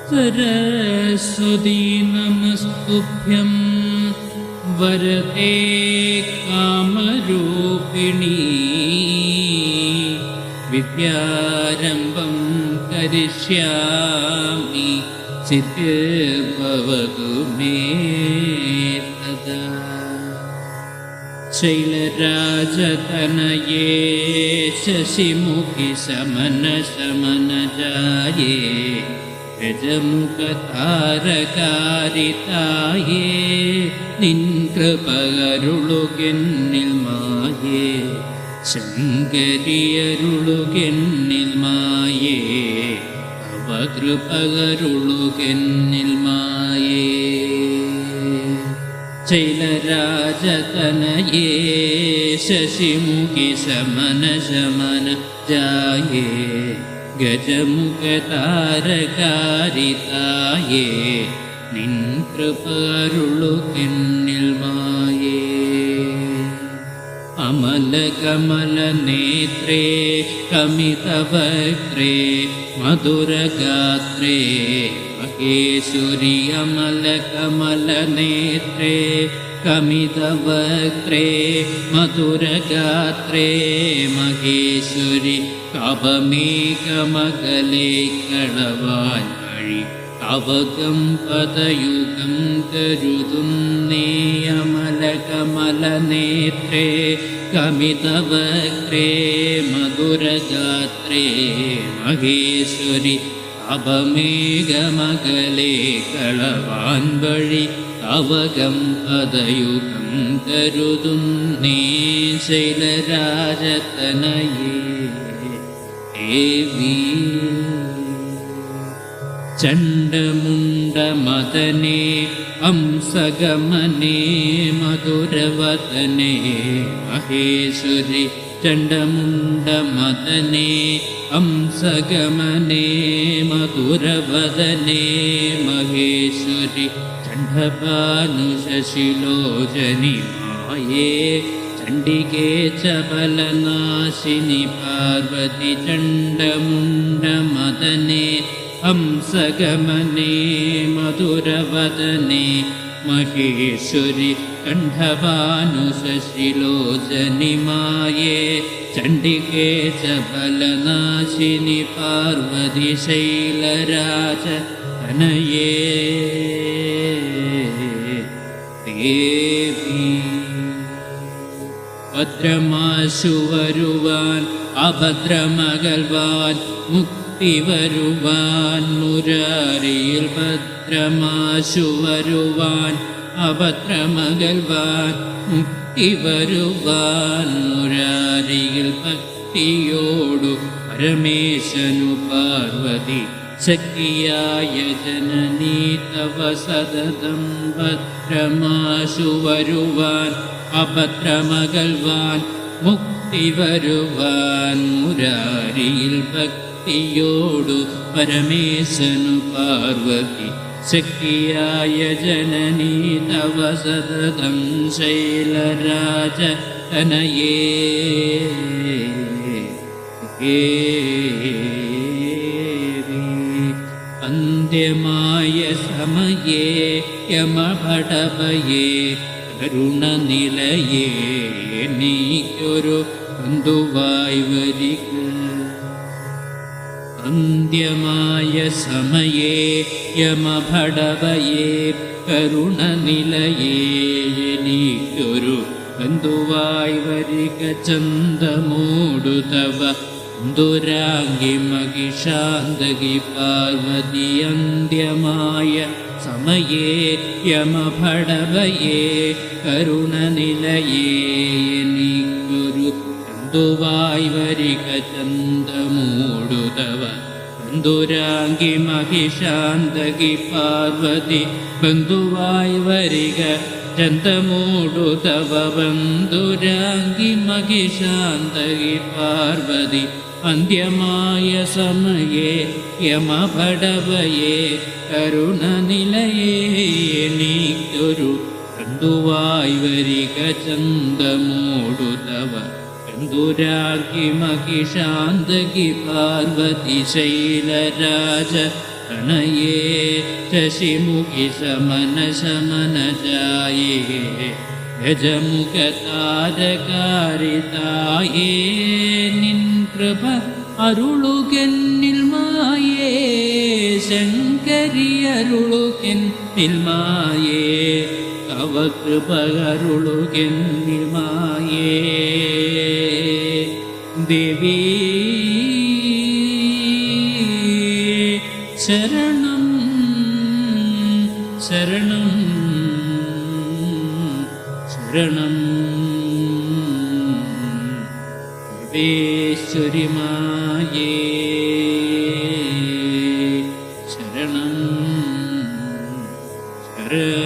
सरस्वती नमस्तुभ्यं वरदे कामरूपिणी विद्यारम्भं करिष्यामि सिद्धिर्भवतु मे सदा। शैलराजतनये शशिमुखि शमनजाये ഗജമുഖതാരകാരിതായേ നിൻ കൃപകരുളുകെന്നിൽ മായേ ശങ്കരിയരുളുകെന്നിൽ മായേ അവ കൃപകരുളുകെന്നിൽ മായേ ശൈലരാജതനയേ ശശിമുഖി ശമനജായേ ഗജമുഖതാരകാരിതായേ നിൻ കൃപകരുളുകെന്നിൽ മായേ അമലകമലനേത്രേ കമിതവക്ത്രേ മധുരഗാത്രേ മഹേശ്വരി അമലകമലനേത്രേ കമിതവക്ത്രേ മധുരഗാത്രേ മഹേശ്വരി കവമേകമകലേ കളവാൻ വഴി കവകം പദയുഗം കരുതുന്നേ അമലകമലനേത്രേ കമിതവക്ത്രേ മധുരഗാത്രേ മഹേശ്വരി കവമേകമകലേ കളവാൻ വഴി കവകം പദയുഗം കരുതുന്നേ ശൈലരാജതനയേ ദേവി. ചണ്ഡമുണ്ഡമദനേ ഹംസഗമനേ മധുരവദനേ മഹേശ്വരി ചണ്ഡമുണ്ഡമദനേ ഹംസഗമനേ മധുരവദനേ മഹേശ്വരി ചണ്ഡഭാനുശശിലോചനി മായേ ചണ്ഡികേ ചബലനാശിനി പാർവതി ചണ്ഡമുണ്ഡമദനേ ഹംസഗമനേ മധുരവദനേ മഹേശ്വരി കണ്ഠഭാനുശശിലോചനി മായേ ചണ്ഡികേ ചബലനാശിനി പാർവതി ശൈലരാജതനയേ ദേവി. ഭദ്രമാശു വരുവാൻ അഭദ്രമകൽവാൻ മുക്തി വരുവാൻ മുരാരിയിൽ ഭദ്രമാശു വരുവാൻ അഭദ്രമകൽവാൻ മുക്തി വരുവാൻ മുരാരിയിൽ ഭക്തിയോടു പരമേശനു പാർവതി ശക്തിയായ ജനനീ തവ സതതം ഭദ്രമാശു വരുവാൻ അഭദ്രമകൽവാൻ മുക്തി വരുവാൻ മുരാരിയിൽ ഭക്തിയോടു പരമേശനു പാർവതി ശക്തിയായ ജനനീ തവ സതതം ശൈലരാജതനയേ അന്ത്യമായ സമയേ യമഭടഭയേ കരുണനിലയേ നീക്കൊരു ബന്ധുവായി വരിക. അന്ത്യമായ സമയേ യമഭടഭയേ കരുണനിലയേ നീക്കൊരു ബന്ധുവായി വരിക. ചന്ദമൂടു തവ ദുരാംഗി മഹിഷാന്തകി പാർവതി അന്ത്യമായ സമയേ യമഭടഭയേ കരുണനിലയേ നീക്കൊരു ബന്ധുവായി വരിക. ചന്ദമൂടു തവ ബന്ധുരാംഗി മഹിഷാന്തകി പാർവതി ബന്ധുവായി വരിക. ചന്ദമൂടു തവ ബന്ധുരാംഗി മഹിഷാന്തകി പാർവതി അന്ത്യമായ സമയേ യമഭടഭയേ കരുണനിലയേ നീക്കൊരു ബന്ധുവായി വരിക. ചന്ദമൂടു തവ ബന്ധുരാംഗി മഹിഷാന്തകി പാർവതി ശൈലരാജ तनये शशिमुखि समन समनजाये ഗജമുഖതാരകാരിതായേ നിൻ കൃപ അരുളുകെന്നിൽ മായേ ശങ്കരി അരുളുകെന്നിൽ മായേ തവ കൃപ അരുളുകെന്നിൽ മായേ ദേവി ശരണം ശരണം ശരണം സർവേശ്വരി മായേ ശരണം ശരണം